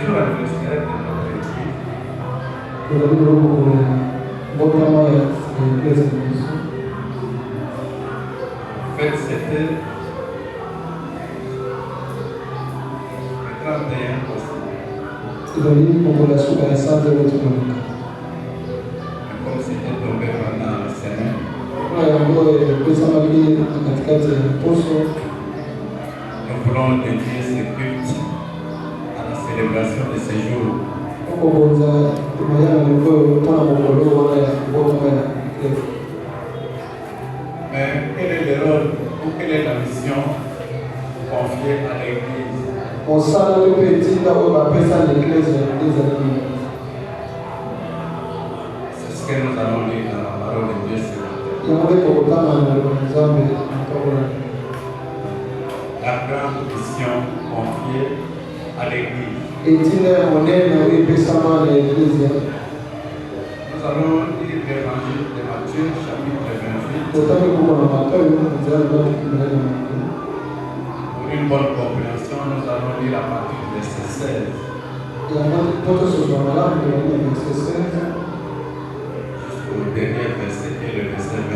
jour anniversaire de notre église, en fait, c'était le 31 aussi. Comme c'était tombé pendant la semaine, nous voulons dédier ce culte à la célébration de ce jour. Mais quel est le rôle ou quelle est la mission confiée à l'église? C'est ce que nous allons lire dans la parole de Dieu ce matin. La grande mission confiée à l'église. Nous allons lire l'évangile de Matthieu, chapitre 28. Pour une bonne compréhension, nous allons lire à partir du verset 16 jusqu'au dernier verset qui est le verset 20.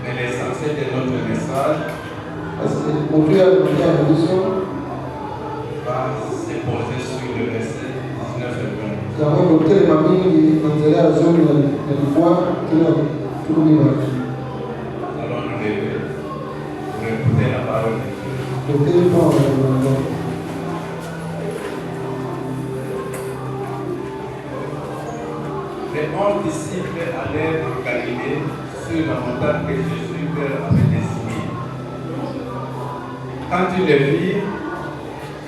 Mais l'essentiel de notre message va se poser sur le verset 19 et 20. Allons nous lever pour écouter la parole de Dieu. Les 11 disciples allèrent en Galilée sur la montagne que Jésus leur avait désignée. Quand ils les virent,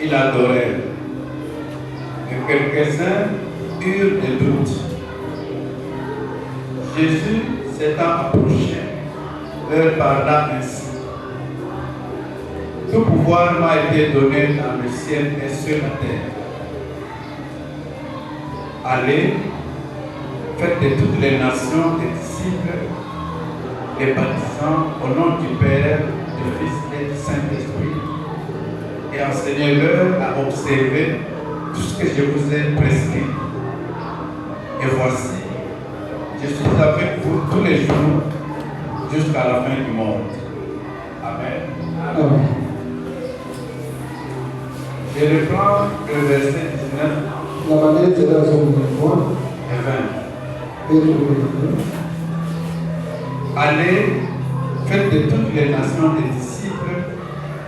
ils l'adorèrent. Mais quelques-uns eurent des doutes. Jésus, s'étant approché, leur parla ainsi. Tout pouvoir m'a été donné dans le ciel et sur la terre. Allez, faites de toutes les nations des disciples, les baptisant au nom du Père, du Fils et du Saint-Esprit, et enseignez-leur à observer tout ce que je vous ai prescrit. Et voici, je suis avec vous tous les jours jusqu'à la fin du monde. Amen. Amen. Je reprends le verset 19 et 20. Allez, faites de toutes les nations des disciples,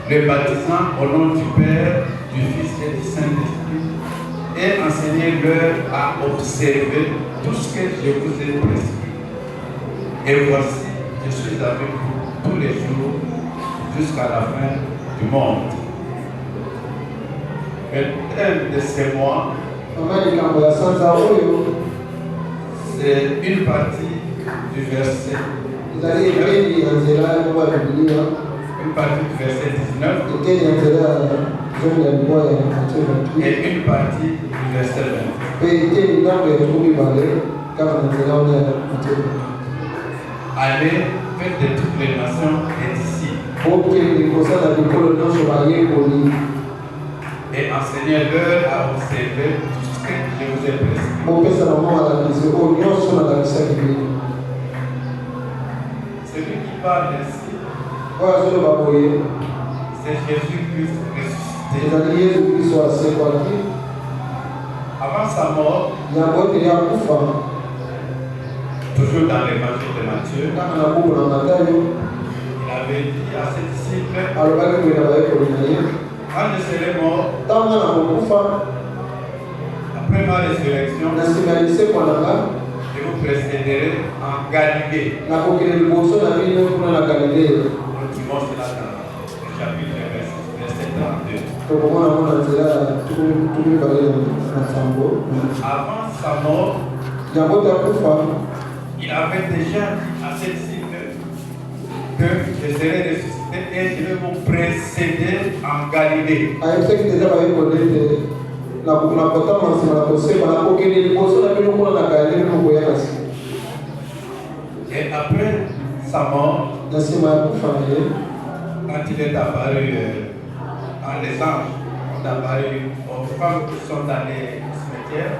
les baptisant au nom du Père, du Fils et du Saint-Esprit, et enseignez-leur à observer tout ce que je vous ai prescrit. Et voici, je suis avec vous tous les jours jusqu'à la fin du monde. Le thème de ces mois, c'est une partie du verset 19, une partie du verset 19 et une partie du verset 20. Allez, faites de toutes les nations des disciples et enseignez-leur à observer tout ce que je vous ai prescrit. Celui qui parle ainsi, c'est Jésus-Christ ressuscité. Avant sa mort, toujours dans l'évangile de Matthieu, il avait dit à ses disciples, quand je serai mort, après ma résurrection, je vous précéderai en Galilée. Continuons cela dans le chapitre verset 32. Avant sa mort, il avait déjà dit à ses disciples que je serai ressuscité et je vais vous précéder en Galilée. Et après sa mort, quand il est apparu les anges ont apparu aux femmes qui sont dans les cimetières.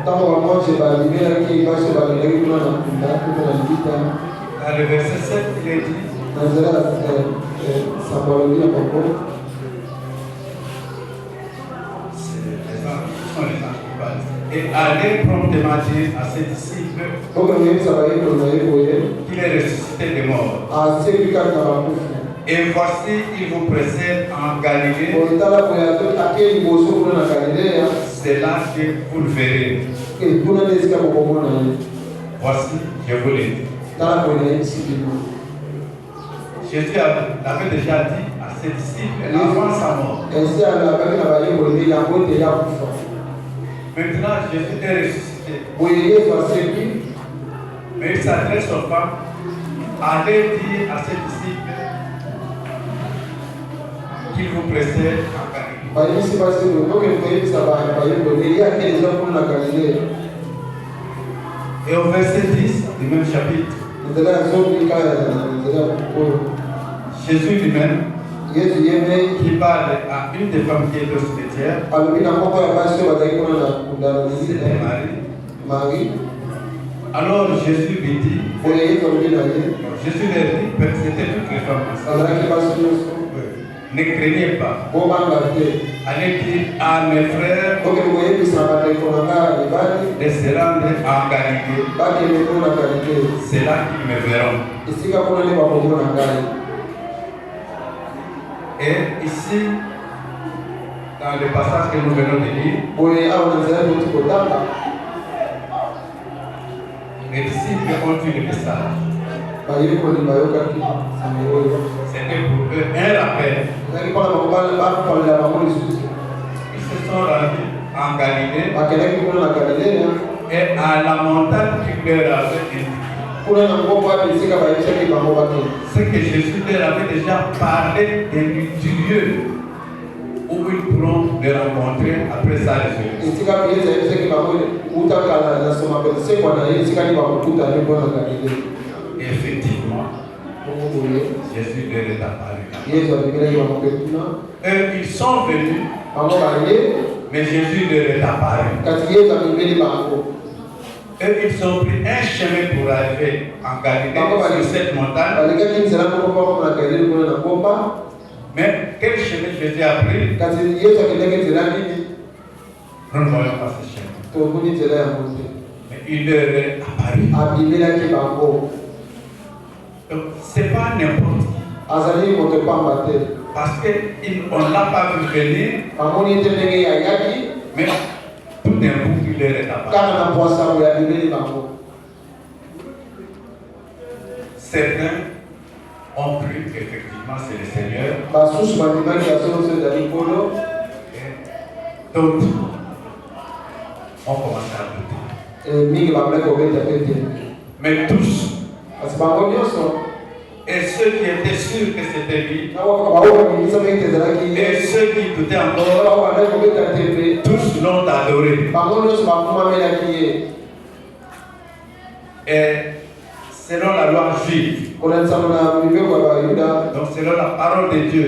Dans le verset 7, il est dit et allez promptement dire à ses disciples qu'il est ressuscité des morts. Et voici, il vous précède en Galilée. C'est là que vous le verrez. Voici, je vous l'ai dit. Jésus avait déjà dit à ses disciples avant sa mort. Maintenant, Jésus est ressuscité. Mais il s'adresse aux femmes. Allez dire à ses disciples qu'il vous précède en Galilée. Et au verset 10 du même chapitre, Jésus lui-même qui parle à une des femmes qui est au cimetière, c'était Marie. Alors Jésus lui dit, Jésus leur dit, c'était toutes les femmes ensemble. Ne craignez pas. Allez dire à mes frères de se rendre en Galilée. C'est là qu'ils me verront. Et ici, dans le passage que nous venons de lire, les disciples ont eu le message. C'était pour eux un rappel. Ils se sont rendus en Galilée et à la montagne qui leur avait indiqué. C'est que Jésus leur avait déjà parlé du lieu où ils pourront le rencontrer après sa résurrection. Et effectivement, Jésus leur est apparu. Eux, ils sont venus, mais Jésus leur est apparu. Eux, ils ont pris un chemin pour arriver en Galilée sur cette montagne. Mais quel chemin Jésus a pris? Nous ne voyons pas ce chemin. Mais il leur est apparu. Donc, ce n'est pas n'importe qui. Parce qu'on ne l'a pas vu venir. Mais tout d'un coup, il leur est apparu. Certains ont cru qu'effectivement c'est le Seigneur. D'autres ont commencé à douter. Mais tous. Et ceux qui étaient sûrs que c'était lui, et ceux qui doutaient encore, tous l'ont adoré. Et selon la loi juive, donc selon la parole de Dieu,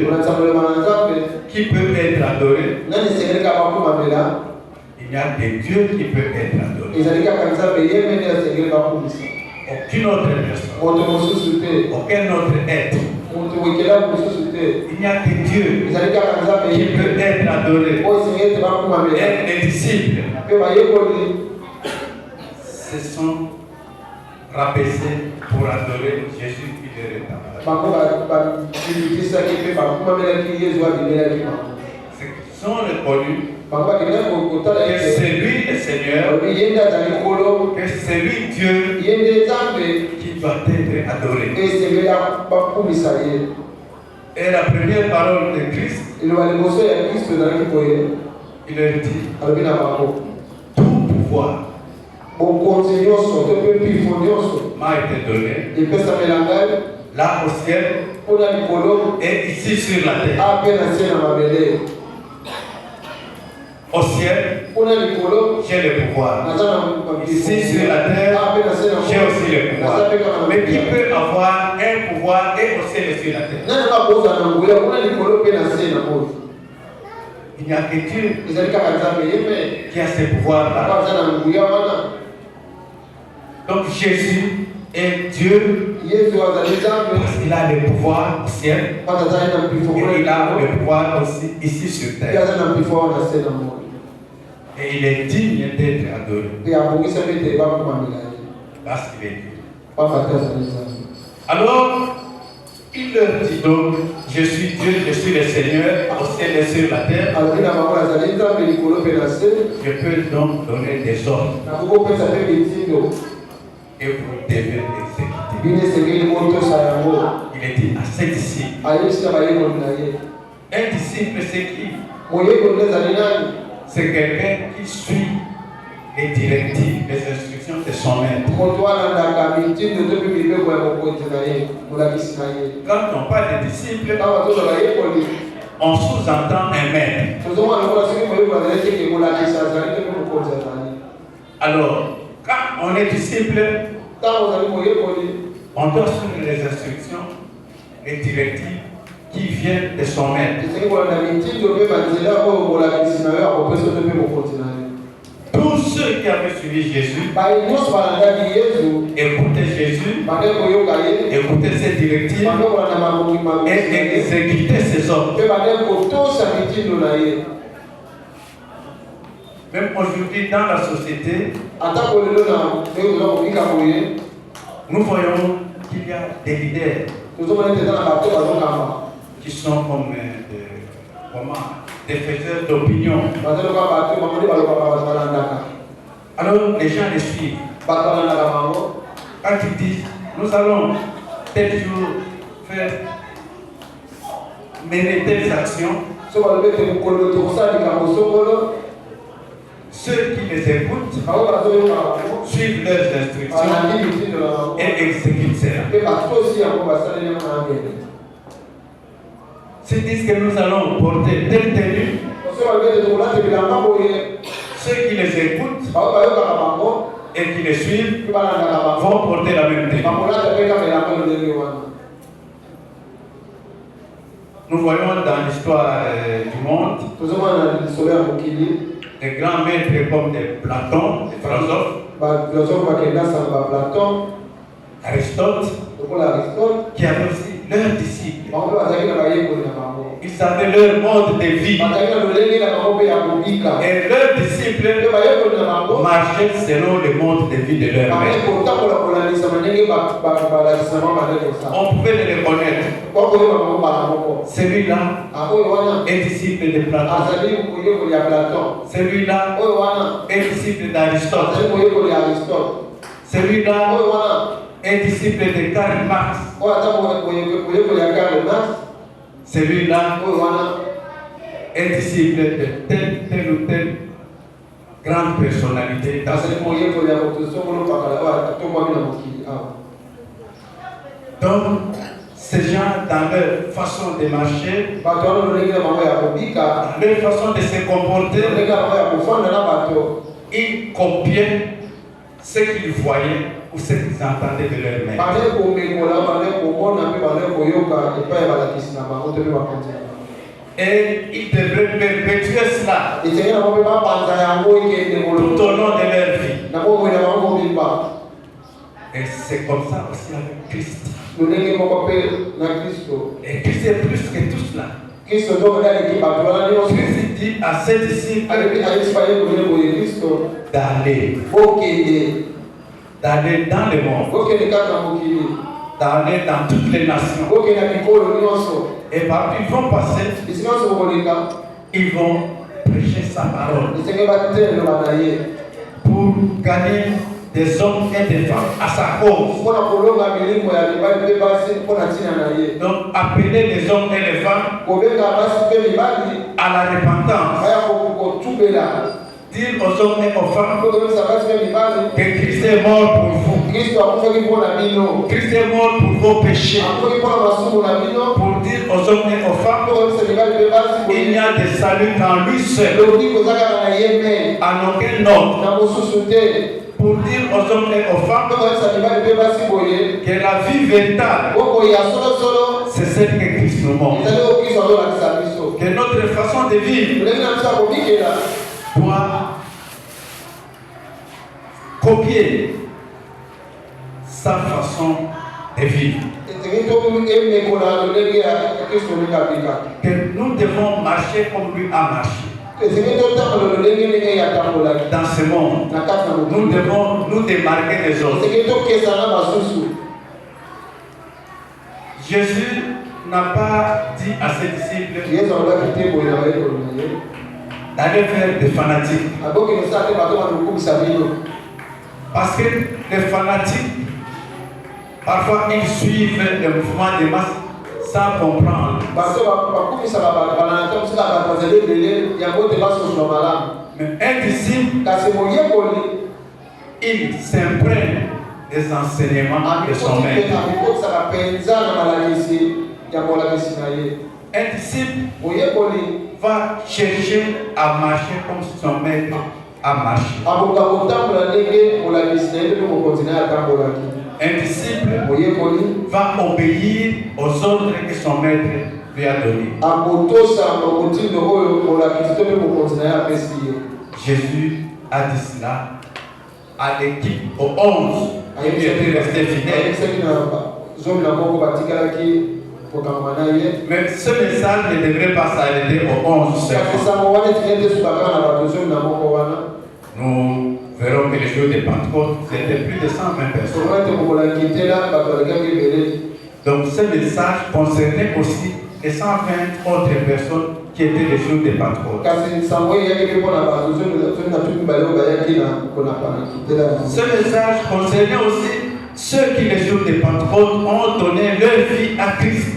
qui peut être adoré? Il y a des dieux qui peuvent être adorés. Aucune autre personne, aucun autre être. Il n'y a que Dieu qui peut être adoré. Et les disciples se sont rabaissés pour adorer Jésus qui leur est apparu. Ils sont reconnus que c'est lui le Seigneur, que c'est lui Dieu qui doit être adoré. Et la première parole de Christ, il leur dit tout pouvoir m'a été donné là au ciel et ici sur la terre. Au ciel, j'ai le pouvoir. Ici sur la terre, j'ai aussi le pouvoir. Mais qui peut avoir un pouvoir et au ciel et sur la terre? Il n'y a que Dieu qui a ce pouvoir-là. Donc Jésus est Dieu parce qu'il a le pouvoir au ciel et il a le pouvoir aussi ici sur terre. Et il est digne d'être adoré parce qu'il est Dieu. Alors, il leur dit donc, je suis Dieu, je suis le Seigneur au ciel et sur la terre. Je peux donc donner des ordres et vous devez exécuter. Il est dit à ses disciples. Un disciple, c'est qui? C'est quelqu'un qui suit les directives, les instructions de son maître. Quand on parle de disciples, on sous-entend un maître. Alors, quand on est disciple, on doit suivre les instructions, les directives qui viennent de son maître. Tous ceux qui avaient suivi Jésus, écoutaient Jésus, écoutaient ses directives et exécutaient ses ordres. Même aujourd'hui dans la société, nous voyons qu'il y a des leaders qui sont comme des faiseurs d'opinion. Alors les gens les suivent. Quand ils disent, nous allons tel jour faire mener telles actions, ceux qui les écoutent suivent leurs instructions et exécutent cela. S'ils disent que nous allons porter telle tenue, ceux qui les écoutent et qui les suivent vont porter la même tenue. Nous voyons dans l'histoire du monde des grands maîtres comme Platon, des philosophes, Aristote, qui avaient aussi leurs disciples. Ils avaient leur mode de vie. Et leurs disciples marchaient selon le mode de vie de leur maître. On pouvait les reconnaître. Celui-là est disciple de Platon. Celui-là est disciple d'Aristote. Celui-là est disciple de Karl Marx. Celui-là est disciple de telle ou telle grande personnalité. Donc, ces gens, dans leur façon de marcher, dans leur façon de se comporter, ils copiaient ce qu'ils voyaient ou ce qu'ils entendaient de leur maître. Et ils devraient perpétuer cela tout au long de leur vie. Et c'est comme ça aussi avec Christ. Et Christ est plus que tout cela. Christ dit à ses disciples d'aller dans le monde, d'aller dans toutes les nations. Et partout ils vont passer, ils vont prêcher sa parole pour gagner des hommes et des femmes à sa cause. Donc appeler les hommes et les femmes à la repentance. Dire aux hommes et aux femmes que Christ est mort pour vous. Christ est mort pour vos péchés. Pour dire aux hommes et aux femmes il n'y a de salut qu'en lui seul, en aucun autre. Pour dire aux hommes et aux femmes que la vie véritable, c'est celle que Christ nous montre. Que notre façon de de vivre doit copier sa façon de vivre. Que nous devons marcher comme lui a marché. Dans ce monde, nous devons nous démarquer des autres. Jésus n'a pas dit à ses disciples d'aller faire des fanatiques. Parce que les fanatiques, parfois ils suivent le mouvement des masses sans comprendre. Mais un disciple, il s'imprègne des enseignements de son maître. Un disciple va chercher à marcher comme son maître a marché. Un disciple va obéir aux ordres que son maître lui a donnés. Jésus a dit cela à l'équipe, aux 11 qui étaient restés fidèles. Mais ce message ne devrait pas s'arrêter aux 11 seulement. Nous verrons que les jours de Pentecôte, c'était plus de 120 personnes. Donc ce message concernait aussi les 120 autres personnes qui étaient les jours de Pentecôte. Ce message concernait aussi ceux qui les jours de Pentecôte ont donné leur vie à Christ.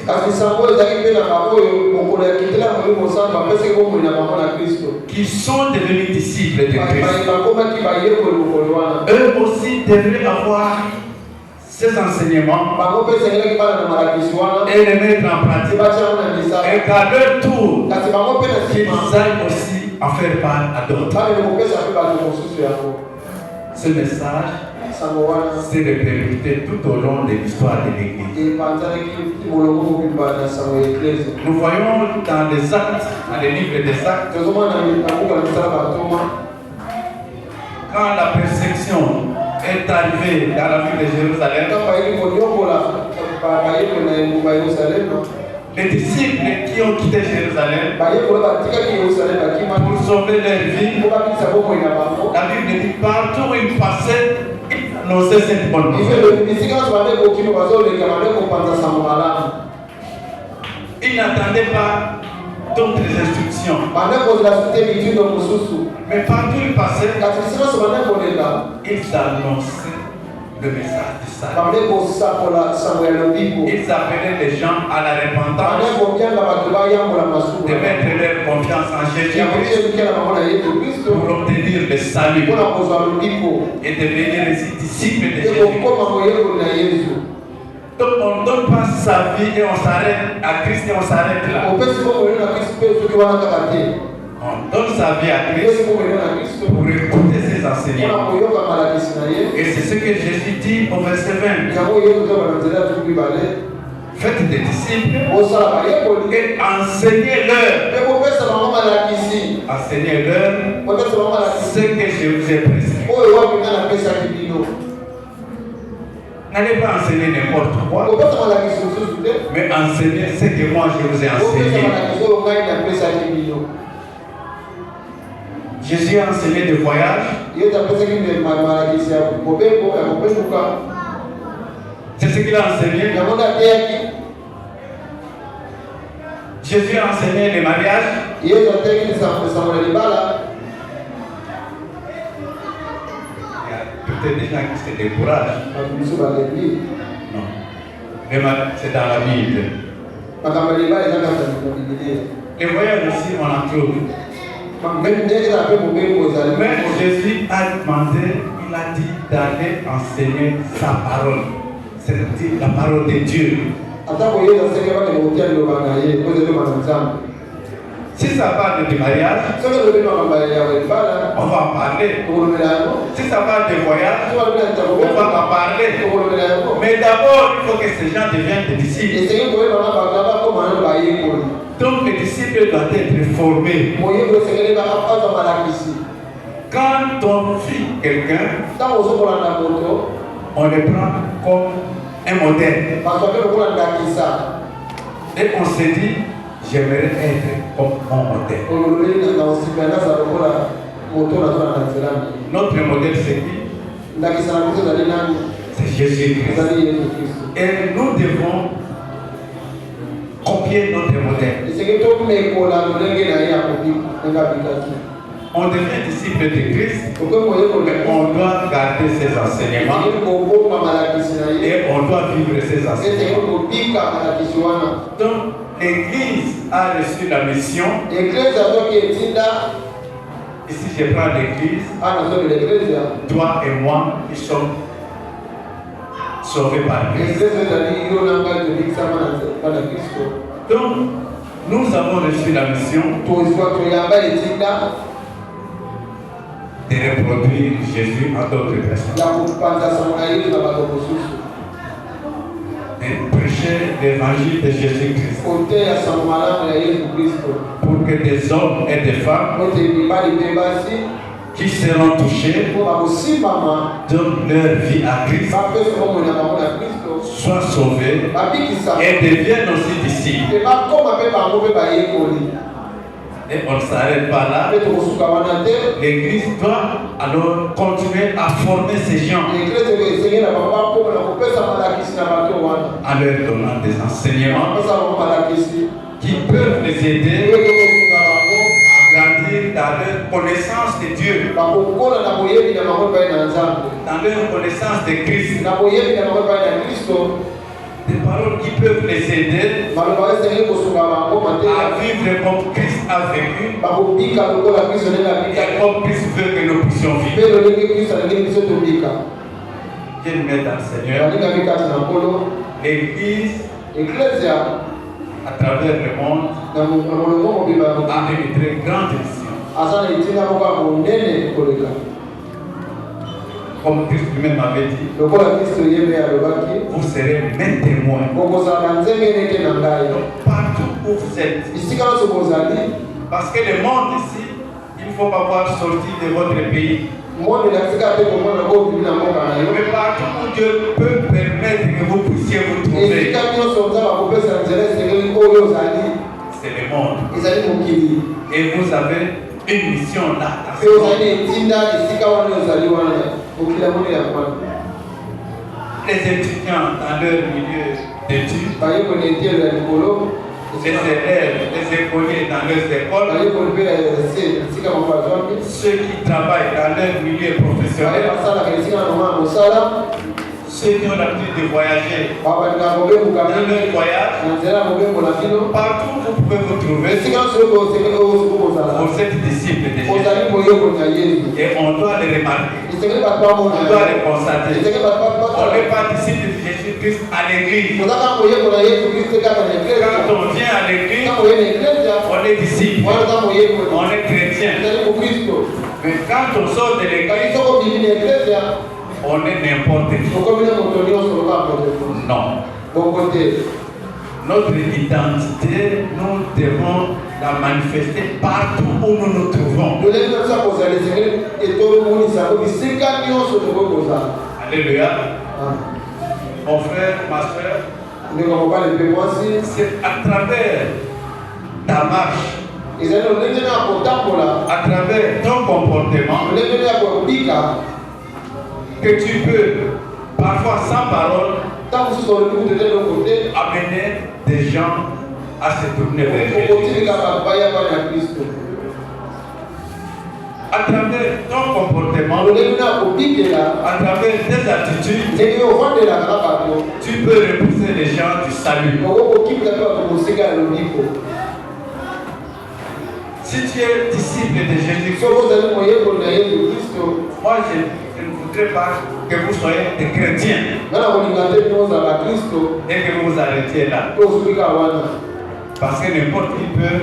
Qui sont devenus disciples de Christ. Eux aussi devraient avoir ces enseignements et les mettre en pratique. Et qu'à leur tour, qu'ils aillent aussi en faire part à d'autres. Ce message s'est répercuté tout au long de l'histoire de l'Église. Nous voyons dans les actes, dans les livres des actes, quand la persécution est arrivée dans la ville de Jérusalem, les disciples qui ont quitté Jérusalem pour sauver leur vie, la Bible dit partout où ils passaient, ils annonçaient cette bonne nouvelle. Ils n'attendaient pas d'autres instructions. Mais partout où ils passaient, ils annonçaient le message du salut. Ils appelaient les gens à la repentance, de mettre leur confiance en Jésus-Christ pour obtenir le salut et devenir les disciples de Jésus. Donc on ne donne pas sa vie et on s'arrête à Christ et on s'arrête là. On donne sa vie à Christ pour écouter ses enseignements. Et c'est ce que Jésus dit au verset 20. Faites des disciples et enseignez-leur. Enseignez-leur ce que je vous ai prescrit. N'allez pas enseigner n'importe quoi, mais enseignez ce que moi je vous ai enseigné. Jésus a enseigné de voyage. C'est ce qu'il a enseigné. Jésus a enseigné les mariages. Il y a peut-être des gens qui se découragent. Non. C'est dans la Bible. Les voyages aussi, on en trouve. Mais Jésus a demandé, il a dit d'aller enseigner sa parole. C'est-à-dire la parole de Dieu. Si ça parle du mariage, on va en parler. Si ça parle de voyage, on va en parler. Mais d'abord, il faut que ces gens deviennent des disciples. Donc les disciples disciple doit être formé. Quand on suit quelqu'un, on le prend comme un modèle. Et on se dit, j'aimerais être comme mon modèle. Notre modèle, c'est qui? C'est Jésus-Christ. Et nous devons copier notre modèle. On devient disciple de Christ, mais on doit garder ses enseignements et on doit vivre ses enseignements. Donc, l'Église a reçu la mission. Ici, je prends l'Église. Toi et moi, nous sommes sauvés par Christ. Donc, nous avons reçu la mission de reproduire Jésus en d'autres personnes. De prêcher l'évangile de Jésus-Christ. Pour que des hommes et des femmes qui seront touchés donnent leur vie à Christ, soient sauvés et deviennent aussi disciples. Et on ne s'arrête pas là. L'Église doit alors continuer à former ces gens en leur donnant des enseignements qui peuvent les aider à grandir dans leur connaissance de Dieu, dans leur connaissance de Christ. Des paroles qui peuvent les aider à vivre comme Christ a vécu et comme Christ veut que nous puissions vivre. Dieu nous met dans le Seigneur. L'Église, à travers le monde, a une très grande mission. Comme Christ lui-même avait dit, vous serez mes témoins. Donc, partout où vous êtes. Parce que le monde ici, il ne faut pas voir sortir de votre pays. Mais partout où Dieu peut permettre que vous puissiez vous trouver, c'est le monde. Et vous avez une mission là. Les étudiants dans leur milieu d'études, les élèves, les écoliers dans leurs écoles, ceux qui travaillent dans leur milieu professionnel, ceux qui ont l'habitude de voyager dans leur voyage, partout vous pouvez vous trouver, vous êtes disciples de Jésus. Et on doit les remarquer, on doit les constater. On n'est pas disciple de Jésus-Christ à l'église. Quand on vient à l'église, on est disciple, on est chrétien. Mais quand on sort de l'église, on est n'importe qui. Non. Notre identité, nous devons la manifester partout où nous nous trouvons. Alléluia. Mon frère, ma soeur, c'est à travers ta marche, à travers ton comportement, que tu peux, parfois sans parole, amener des gens à se tourner vers Jésus. À travers ton comportement, à travers tes attitudes, tu peux repousser les gens du salut. Si tu es disciple de Jésus, moi je ne voudrais pas que vous soyez des chrétiens et que vous vous arrêtiez là. Parce que n'importe qui peut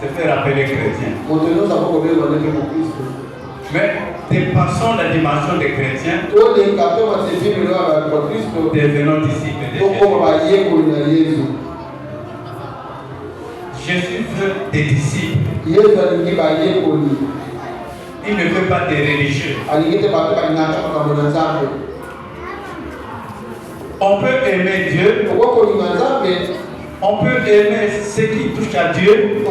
se faire appeler chrétien. Mais dépassons la dimension des chrétiens, devenons disciples de Jésus. Jésus des disciples. Il ne veut pas des religieux. On peut aimer Dieu. On peut aimer ce qui touche à Dieu.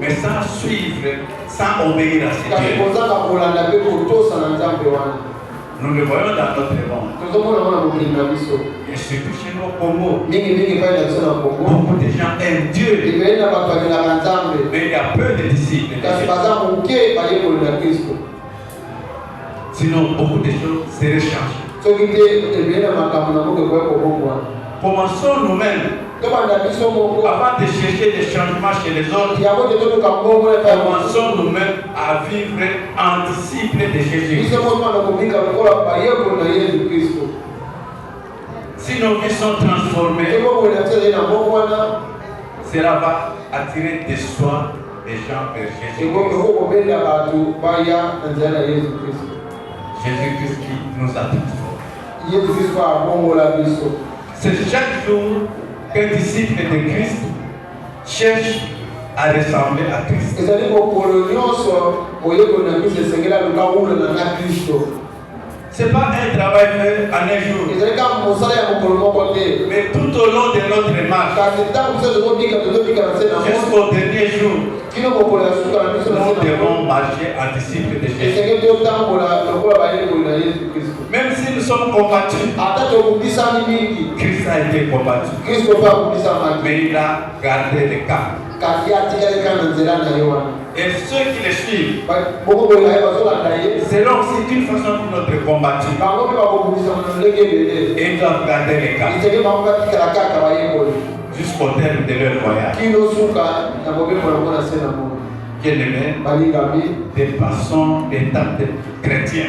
Mais sans suivre, sans obéir à ce Dieu. Nous le voyons dans notre monde. Et surtout chez nous au Congo. Beaucoup de gens aiment Dieu. Mais il y a peu de disciples. Sinon, beaucoup de choses seraient changées. Commençons nous-mêmes. Avant de chercher des changements chez les autres, commençons nous-mêmes à vivre en disciples de Jésus. Si nos vies sont transformées, cela va attirer de soi les gens vers Jésus. Jésus-Christ qui nous a transformés. C'est chaque jour qu'un disciple de Christ cherche à ressembler à Christ. Ce n'est pas un travail fait en un jour. Mais tout au long de notre marche, jusqu'au dernier jour, nous devons marcher en disciples de Jésus. Même si nous sommes combattus, Christ a été combattu. Mais il a gardé le cap. Et ceux qui le suivent seront aussi d'une façon ou d'une autre combattus. Et ils doivent garder le cap jusqu'au terme de leur voyage. Bien-aimés, dépassons l'étape de chrétien.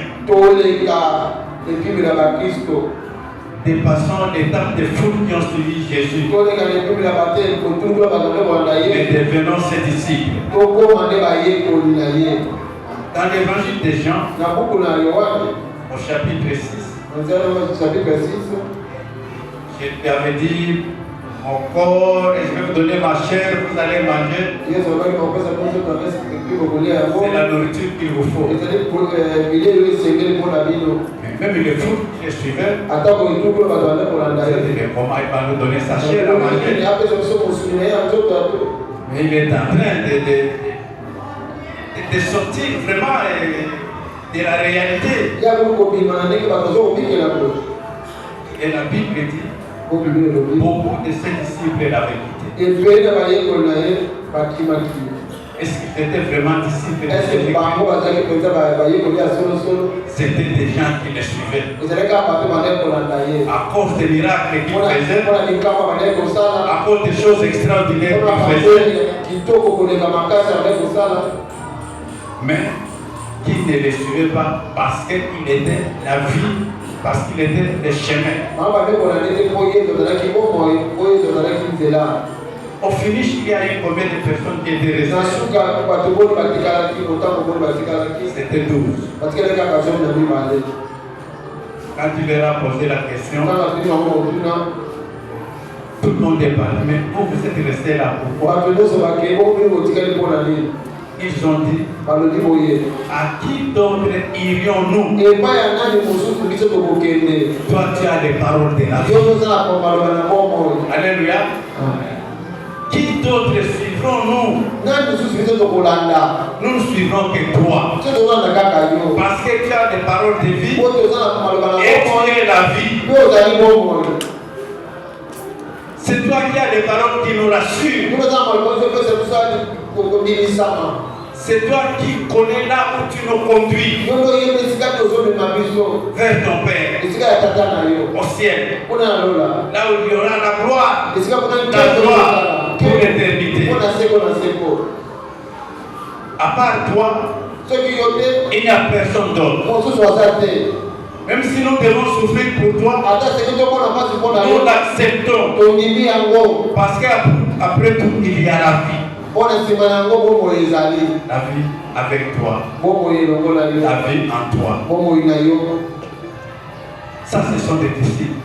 Dépassons l'étape de foule qui ont suivi Jésus. Et devenons ses disciples. Dans l'évangile de Jean, au chapitre 6, je lui avais dit, mon corps, et je vais vous donner ma chair, vous allez manger. C'est la nourriture qu'il vous faut. Même les fous qui les suivaient, comment il va nous donner sa chair à manger. Mais il est en train de sortir vraiment de la réalité. Et la Bible dit, beaucoup de ses disciples l'avaient quitté. Est-ce qu'ils étaient vraiment disciples de Jésus? C'était des gens qui les suivaient. À cause des miracles qu'ils faisaient, à cause des choses extraordinaires qu'ils faisaient. Mais qui ne les suivaient pas parce qu'il était la vie, parce qu'il était le chemin. Au finish, il y a eu combien de personnes qui étaient restées? C'était 12. Quand il leur a posé la question, tout le monde est parti. Mais vous êtes restés là, pourquoi? Ils ont dit, à qui d'autre irions-nous? Toi, tu as les paroles de la vie. Alléluia. Qui d'autre suivrons-nous? Nous ne suivrons que toi. Parce que tu as des paroles de vie et tu es la vie. C'est toi qui as des paroles qui nous rassurent. C'est toi qui connais là où tu nous conduis vers ton Père au ciel, là où il y aura la gloire pour l'éternité. À part toi, il n'y a personne d'autre. Même si nous devons souffrir pour toi, nous l'acceptons. Parce qu'après tout, il y a la vie. La vie avec toi. La vie en toi. Ça, ce sont des disciples.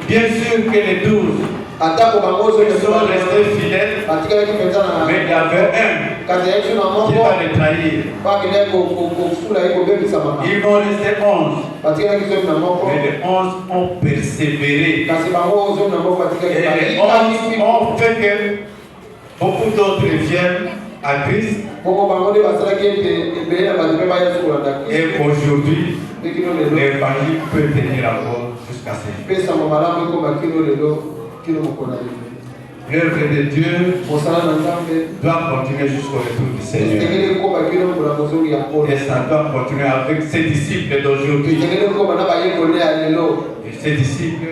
Bien sûr que les 12 Ils sont restés fidèles, mais il y avait un qui va les trahir. Ils vont rester 11, mais les 11 ont persévéré. Et les 11 ont fait que beaucoup d'autres viennent à Christ. Et aujourd'hui, l'évangile peut tenir encore jusqu'à ce jour. L'œuvre de Dieu doit continuer jusqu'au retour du Seigneur. Et ça doit continuer avec ses disciples d'aujourd'hui. Et ces disciples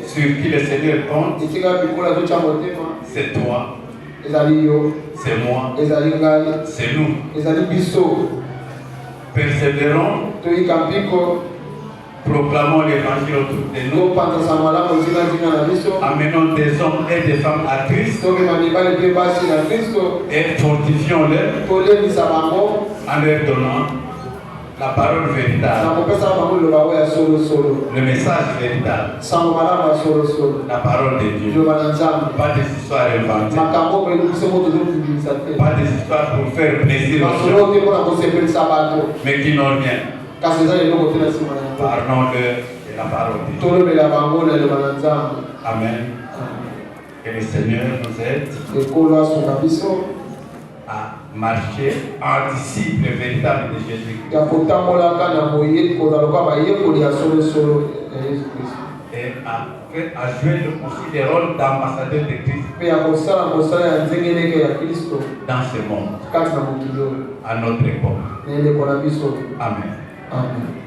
sur qui le Seigneur compte, c'est toi, c'est moi, c'est nous. Persévérons, proclamons l'évangile autour de nous, amenons des hommes et des femmes à Christ et fortifions-les en leur donnant la parole véritable, le message véritable, la parole de Dieu. Pas des histoires inventées, pas des histoires pour faire plaisir aux gens, mais qui n'ont rien. Parlons-le de la parole de Dieu. Amen. Que le Seigneur nous aide à marcher en disciple véritable de Jésus-Christ. Et à jouer aussi le rôle d'ambassadeur de Christ dans ce monde, à notre époque. Amen. Amen.